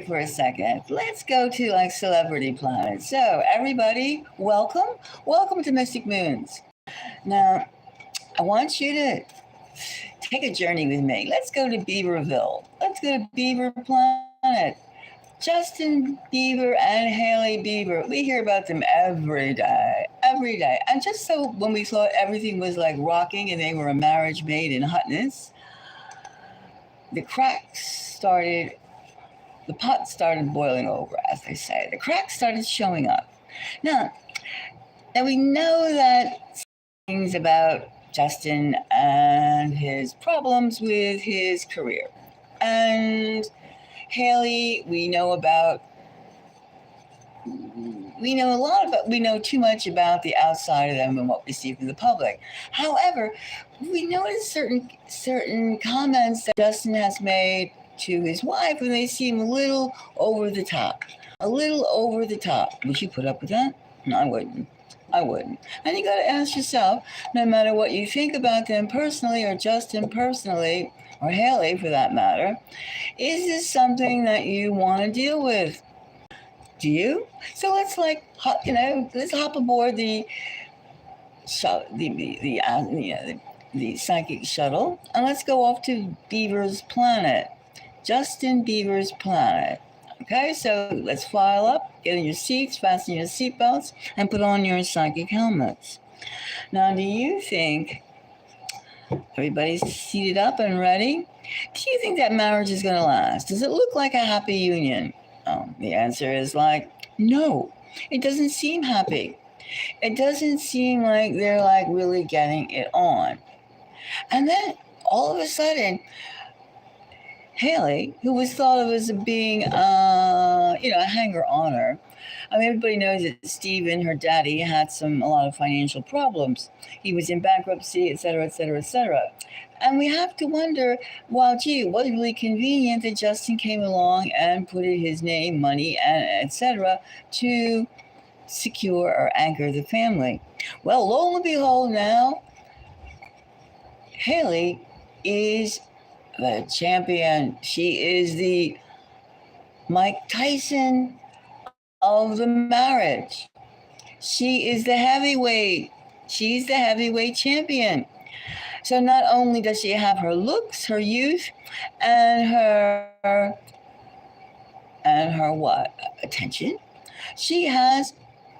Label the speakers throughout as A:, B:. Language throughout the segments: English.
A: for a second. Let's go to like Celebrity Planet. So, everybody, welcome to Mystic Moons. Now, I want you to take a journey with me. Let's go to Bieberville. Let's go to Bieber Planet. Justin Bieber and Hailey Bieber. We hear about them every day. And just so when we thought everything was like rocking and they were a marriage made in hotness, the cracks started, the pot started boiling over, as they say. The cracks started showing up. Now, now we know that things about Justin and his problems with his career. And Hailey, we know too much about the outside of them and what we see from the public. However, we notice certain comments that Justin has made to his wife, and they seem a little over the top. A little over the top. Would you put up with that? No, I wouldn't. I wouldn't. And you got to ask yourself, no matter what you think about them personally, or Justin personally, or Hailey for that matter, is this something that you want to deal with? Do you? So let's hop aboard the psychic shuttle, and let's go off to Bieber's planet, Justin Bieber's planet. Okay, so let's file up, get in your seats, fasten your seatbelts, and put on your psychic helmets. Now, do you think everybody's seated up and ready? Do you think that marriage is going to last? Does it look like a happy union? The answer is no. It doesn't seem happy. It doesn't seem like they're really getting it on. And then all of a sudden, Hailey, who was thought of as being, a hanger-oner. I mean, everybody knows that Steven, her daddy, had a lot of financial problems. He was in bankruptcy, et cetera, et cetera, et cetera. And we have to wonder, was really convenient that Justin came along and put in his name, money, and et cetera, to secure or anchor the family. Well, lo and behold, now, Hailey is the champion. She is the Mike Tyson of the marriage. She is the heavyweight. She's the heavyweight champion. So not only does she have her looks, her youth, and her what? Attention. She has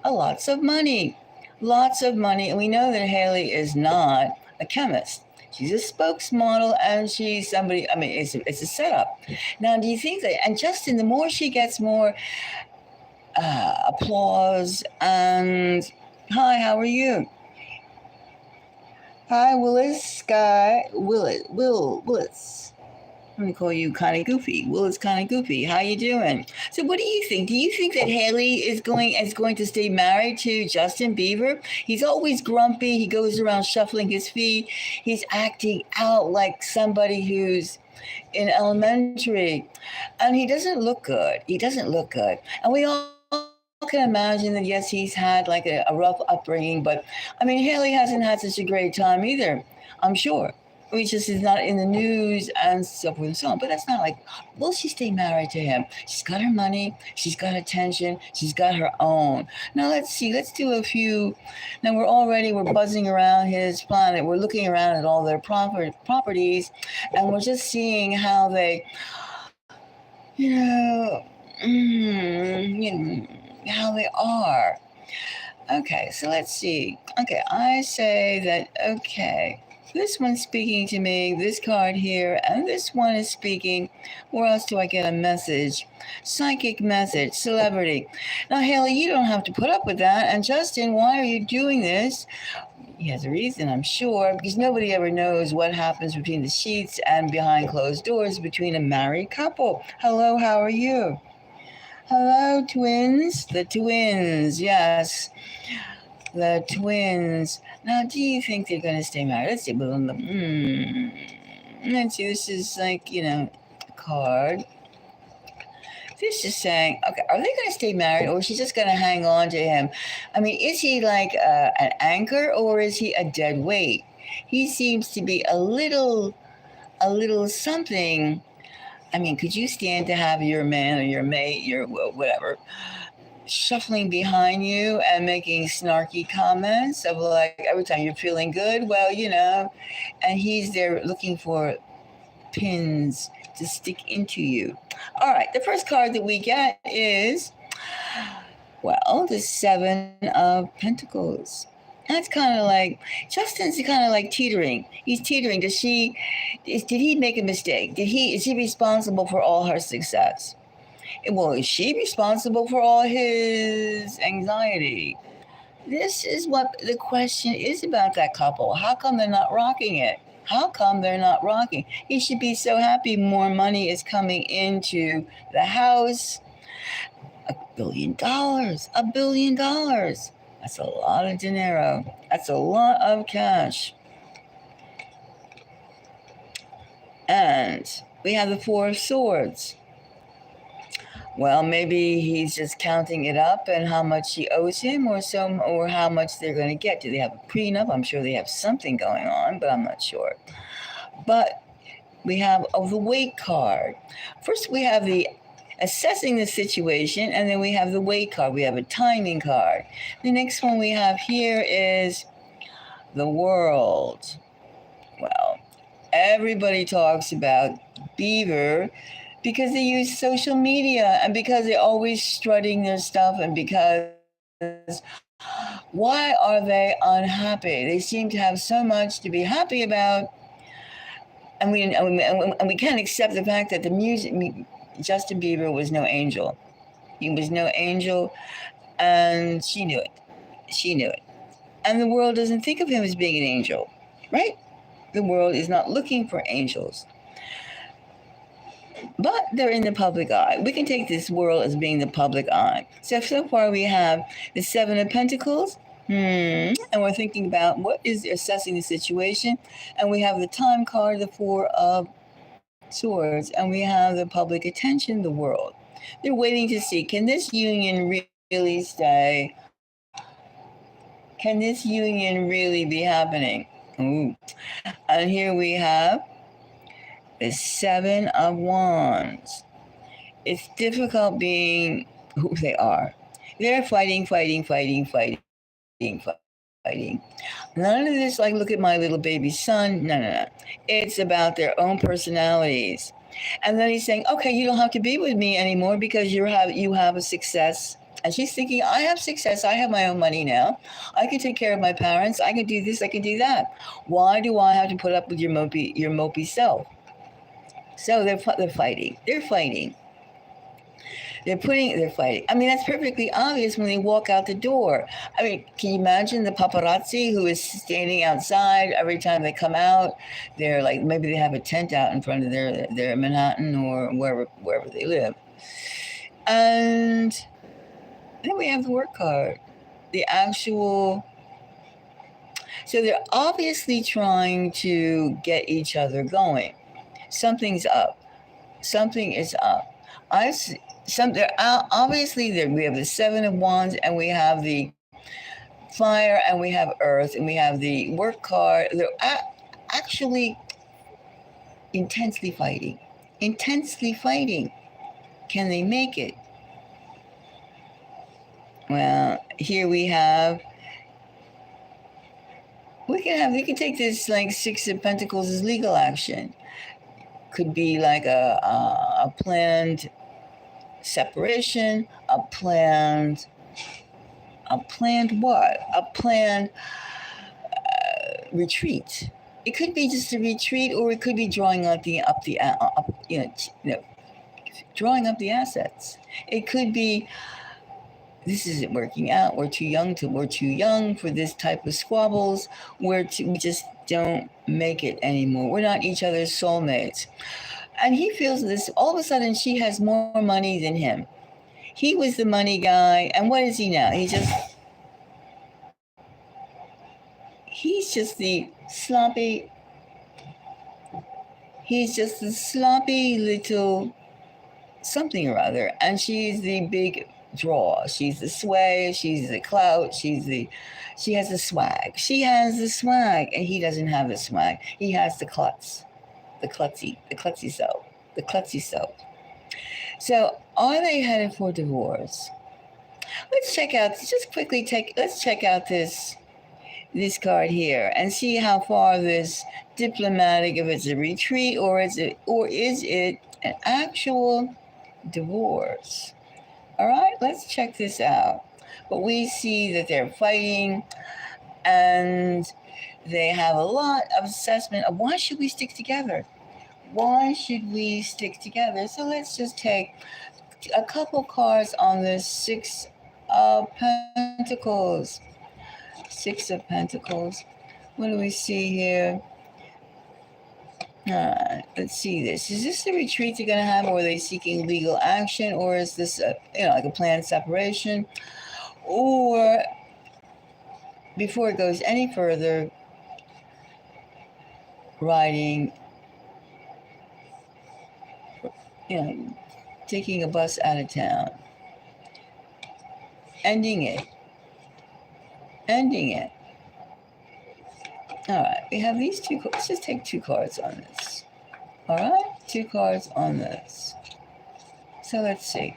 A: lots of money. Lots of money. And we know that Hailey is not a chemist. She's a spokesmodel, and she's somebody, it's a setup. Now, do you think that, and Justin, the more she gets more applause, and hi, how are you? Hi, Willis. Let me call you kind of goofy. Willis kind of goofy. How you doing? So what do you think? Do you think that Hailey is going to stay married to Justin Bieber? He's always grumpy. He goes around shuffling his feet. He's acting out like somebody who's in elementary. And he doesn't look good. And we all can imagine that, yes, he's had a rough upbringing, but Hailey hasn't had such a great time either, I'm sure. He just is not in the news and so forth and so on. But that's not will she stay married to him? She's got her money, she's got attention, she's got her own. Now let's see, let's do a few. Now we're buzzing around his planet. We're looking around at all their properties, and we're just seeing how they, how they are. Okay, so let's see. Okay, I say that, okay, this one's speaking to me, this card here, and this one is speaking. Where else do I get a message? Psychic message, celebrity. Now, Hailey, you don't have to put up with that. And Justin, why are you doing this? He has a reason, I'm sure, because nobody ever knows what happens between the sheets and behind closed doors between a married couple. Hello, how are you? Hello, twins. The twins, yes. The twins. Now, do you think they're going to stay married? Let's see. Let's see. This is a card. This is saying, okay, are they going to stay married, or is she just going to hang on to him? Is he an anchor, or is he a dead weight? He seems to be a little something I mean, could you stand to have your man or your mate, your whatever, shuffling behind you and making snarky comments of like every time you're feeling good? Well, and he's there looking for pins to stick into you. All right, the first card that we get is, well, the Seven of Pentacles. That's kind of like Justin's kind of like teetering. He's teetering. Did he make a mistake? Is he responsible for all her success? Well, is she responsible for all his anxiety? This is what the question is about that couple. How come they're not rocking it? How come they're not rocking? He should be so happy more money is coming into the house. $1 billion. $1 billion. That's a lot of dinero. That's a lot of cash. And we have the Four of Swords. Well, maybe he's just counting it up and how much she owes him, or how much they're going to get. Do they have a prenup? I'm sure they have something going on, but I'm not sure. But we have the Wait card. First, we have the assessing the situation, and then we have the Wait card. We have a timing card. The next one we have here is the World. Well, everybody talks about Bieber because they use social media and because they're always strutting their stuff, and because why are they unhappy? They seem to have so much to be happy about, and we can't accept the fact that Justin Bieber was no angel. He was no angel, and she knew it. She knew it. And the world doesn't think of him as being an angel, right? The world is not looking for angels. But they're in the public eye. We can take this world as being the public eye. So far we have the Seven of Pentacles, and we're thinking about what is assessing the situation. And we have the time card, the Four of Swords, and we have the public attention, the world. They're waiting to see, can this union really stay? Can this union really be happening? Ooh. And here we have the Seven of Wands. It's difficult being who they are. They're fighting. None of this like, look at my little baby son. No. It's about their own personalities. And then he's saying, okay, you don't have to be with me anymore because you have a success. And she's thinking, I have success. I have my own money now. I can take care of my parents. I can do this. I can do that. Why do I have to put up with your mopey self? So they're fighting. They're fighting. They're fighting. I mean, that's perfectly obvious when they walk out the door. I mean, can you imagine the paparazzi who is standing outside every time they come out? They're like, maybe they have a tent out in front of their Manhattan or wherever they live. And then we have the Work card. The actual. So they're obviously trying to get each other going. Something's up. Something is up. Obviously, we have the Seven of Wands, and we have the Fire, and we have Earth, and we have the Work card. They're actually intensely fighting. Intensely fighting. Can they make it? Well, here we have. We can take this like Six of Pentacles as legal action. Could be like a planned separation, a planned what? A planned retreat. It could be just a retreat, or it could be drawing up drawing up the assets. It could be, this isn't working out. We're too young for this type of squabbles. We just don't make it anymore. We're not each other's soulmates. And he feels this. All of a sudden, she has more money than him. He was the money guy, and what is he now? He's just the sloppy. He's just the sloppy little something or other, and she's the big draw. She's the sway. She's the clout. She has the swag. She has the swag, and he doesn't have the swag. He has the klutzy self. the klutzy soap. So are they headed for divorce? Let's check out. Just quickly take. Let's check out this card here and see how far this diplomatic. If it's a retreat or is it an actual divorce? All right, let's check this out. But we see that they're fighting and they have a lot of assessment of why should we stick together? Why should we stick together? So let's just take a couple cards on this Six of Pentacles. Six of Pentacles. What do we see here? Let's see this. Is this the retreat they're going to have, or are they seeking legal action, or is this like a planned separation? Or before it goes any further, riding, taking a bus out of town, ending it. All right, we have these two. Let's just take 2 cards on this. All right, 2 cards on this. So let's see.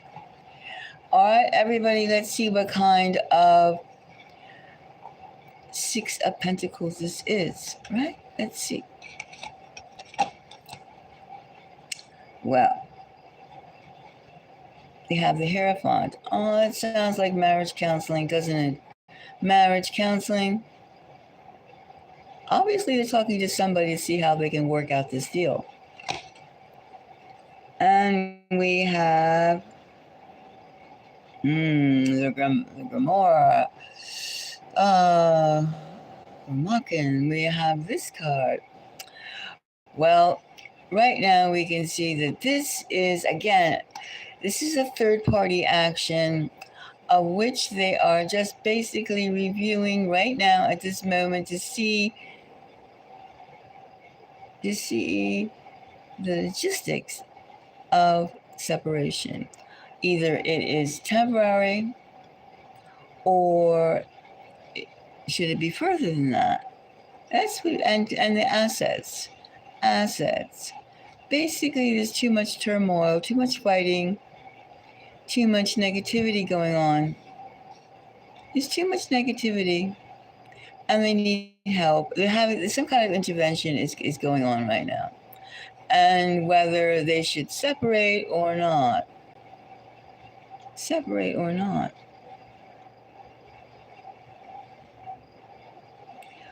A: All right, everybody, let's see what kind of Six of Pentacles this is, right? Let's see. Well, they have the Hierophant. Oh, it sounds like marriage counseling, doesn't it? Marriage counseling. Obviously, they're talking to somebody to see how they can work out this deal. And we have the Grimoire. Ramakin. We have this card. Well, right now we can see that this is a third-party action of which they are just basically reviewing right now at this moment to see the logistics of separation. Either it is temporary or should it be further than that? That's what, and the assets. Basically, there's too much turmoil, too much fighting, too much negativity going on. There's too much negativity, and they need help. They're having some kind of intervention is going on right now, and whether they should separate or not.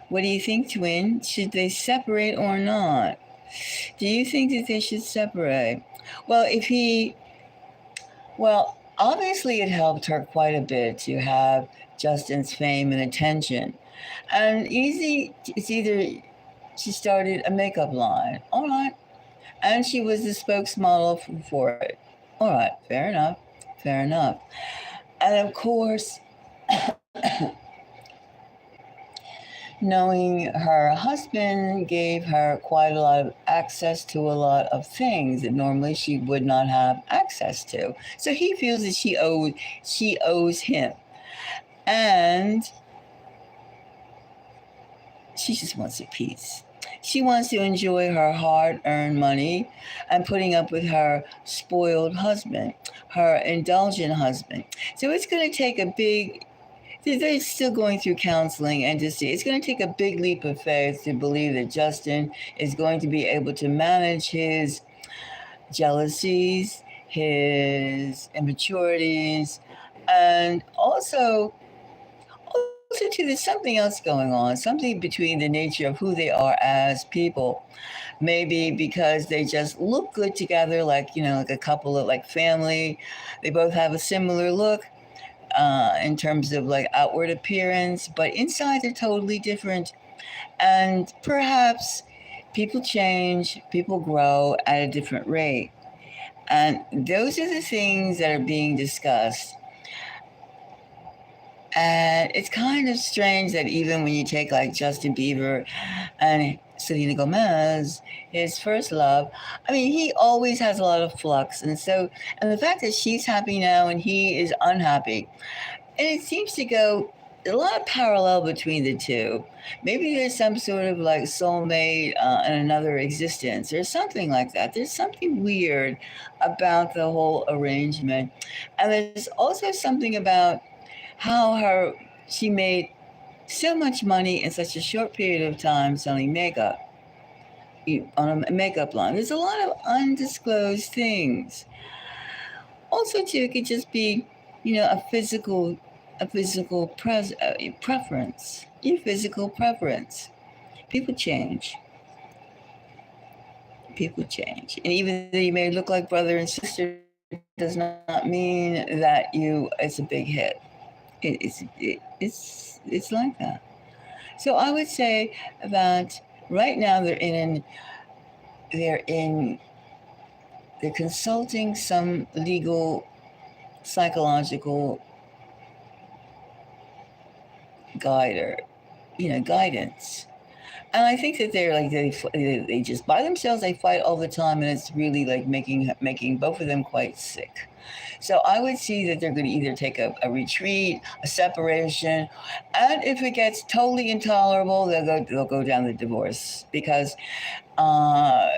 A: What do you think, twin? Should they separate or not? Do you think that they should separate? Well, obviously it helped her quite a bit to have Justin's fame and attention. And it's either she started a makeup line, all right, and she was the spokesmodel for it. All right, fair enough. And of course, knowing her husband gave her quite a lot of access to a lot of things that normally she would not have access to. So he feels that she owes him. And she just wants a piece. She wants to enjoy her hard-earned money and putting up with her spoiled husband, her indulgent husband. So it's going to take they're still going through counseling and to see. It's going to take a big leap of faith to believe that Justin is going to be able to manage his jealousies, his immaturities, and also too, there's something else going on, something between the nature of who they are as people. Maybe because they just look good together, like a couple of like family. They both have a similar look. In terms of like outward appearance, but inside they're totally different. And perhaps people change, people grow at a different rate. And those are the things that are being discussed. And it's kind of strange that even when you take like Justin Bieber and Selena Gomez, his first love, I mean, he always has a lot of flux. And the fact that she's happy now and he is unhappy, and it seems to go a lot of parallel between the two. Maybe there's some sort of like soulmate in another existence or something like that. There's something weird about the whole arrangement. And there's also something about how she made so much money in such a short period of time selling makeup on a makeup line. There's a lot of undisclosed things. Also, too, it could just be, a physical preference. Your physical preference. People change. People change, and even though you may look like brother and sister, does not mean that it's a big hit. It's like that. So I would say that right now they're in they're consulting some legal psychological guidance. And I think that they're like they just by themselves they fight all the time, and it's really like making both of them quite sick. So I would see that they're going to either take a retreat, a separation, and if it gets totally intolerable, they'll go down the divorce because uh,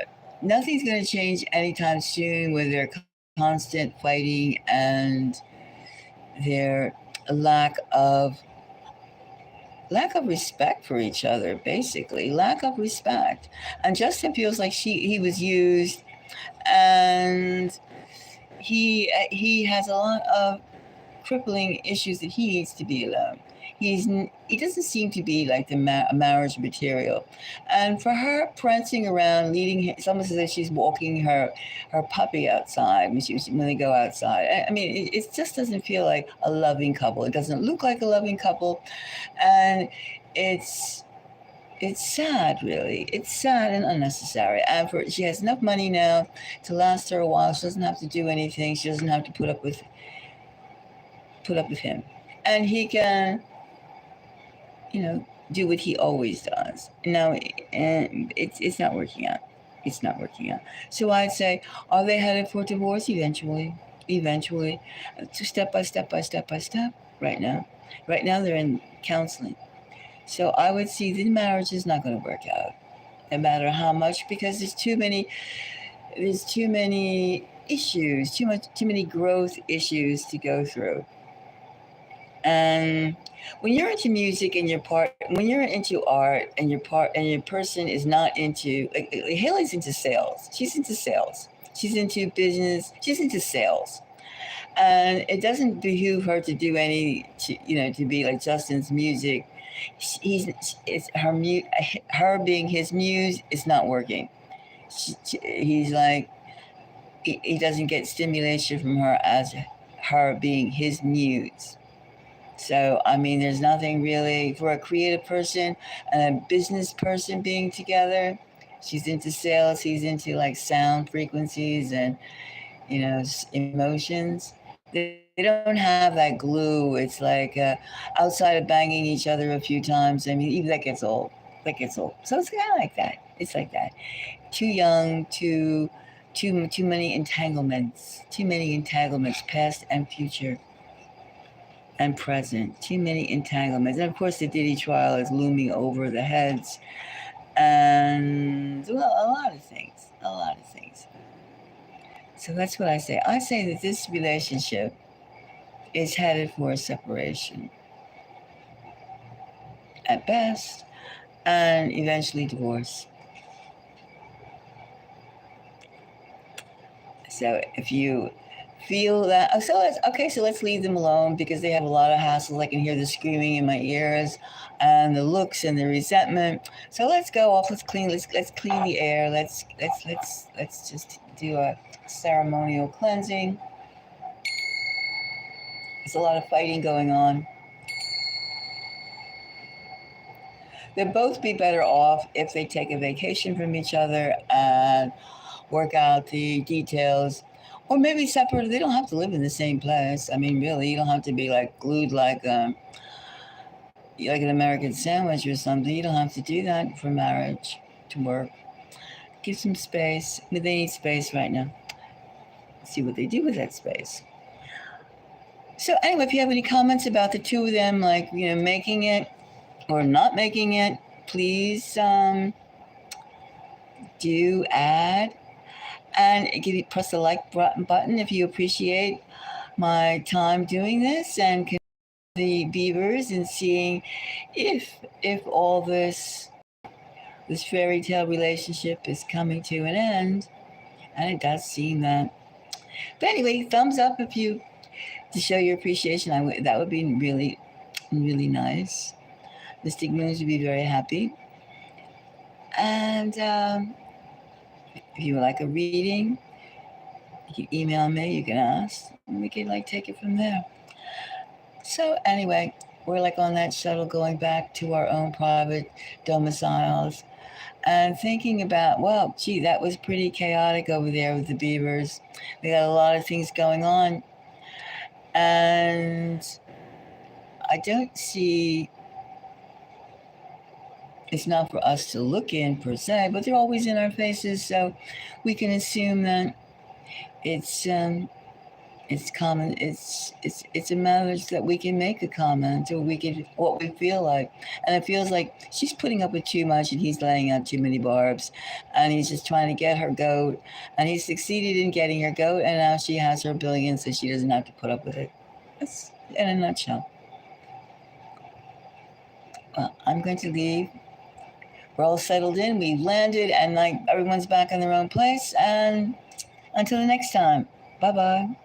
A: nothing's going to change anytime soon with their constant fighting and their lack of lack of respect for each other, basically lack of respect. And Justin feels like he was used, and he has a lot of crippling issues that he needs to be alone. He doesn't seem to be like the marriage material, and for her prancing around, someone says that she's walking her puppy outside when they go outside. I mean, it just doesn't feel like a loving couple. It doesn't look like a loving couple, and it's it's sad, really. It's sad and unnecessary. And she has enough money now to last her a while. She doesn't have to do anything. She doesn't have to put up with him, and he can, do what he always does. No, and it's not working out. It's not working out. So I'd say, are they headed for divorce eventually? Eventually, so step by step by step by step. Right now, they're in counseling. So I would see the marriage is not going to work out, no matter how much, because there's too many issues, too many growth issues to go through. And when you're into music and when you're into art and your person is not into like Haley's into sales. She's into sales. She's into business. She's into sales. And it doesn't behoove her to do to be like Justin's music. He's it's her being his muse is not working. He's like he doesn't get stimulation from her as her being his muse. So, I mean, there's nothing really for a creative person and a business person being together. She's into sales, he's into like sound frequencies and, emotions. They don't have that glue. It's like outside of banging each other a few times. I mean, even that gets old. That gets old. So it's kind of like that. It's like that. Too young, too many entanglements. Too many entanglements, past and future and present. Too many entanglements. And of course, the Diddy trial is looming over the heads. And, well, a lot of things. A lot of things. So that's what I say. I say that this relationship is headed for a separation at best and eventually divorce. So if you feel that, let's leave them alone because they have a lot of hassles. I can hear the screaming in my ears and the looks and the resentment. So let's go off. Let's clean the air. Let's just do a ceremonial cleansing. There's a lot of fighting going on. They'll both be better off if they take a vacation from each other and work out the details. Or maybe separate. They don't have to live in the same place. I mean, really, you don't have to be like glued like an American sandwich or something. You don't have to do that for marriage to work. Give some space. I mean, they need space right now. See what they do with that space. So anyway, if you have any comments about the two of them, like, making it or not making it, please do add and press the like button if you appreciate my time doing this and the Beavers and seeing if all this fairy tale relationship is coming to an end, and it does seem that. But anyway, thumbs up if you to show your appreciation. That would be really, really nice. Mystic Moons would be very happy. And if you would like a reading, you can email me. You can ask, and we can take it from there. So anyway, we're on that shuttle going back to our own private domiciles and thinking about, well, gee, that was pretty chaotic over there with the Beavers. We got a lot of things going on. And I don't see, it's not for us to look in per se, but they're always in our faces, so we can assume that it's common. It's a matter that we can make a comment or we can what we feel like, and it feels like she's putting up with too much and he's laying out too many barbs, and he's just trying to get her goat, and he succeeded in getting her goat, and now she has her billion, so she doesn't have to put up with it. That's in a nutshell. Well, I'm going to leave. We're all settled in. We've landed, and everyone's back in their own place. And until the next time, bye bye.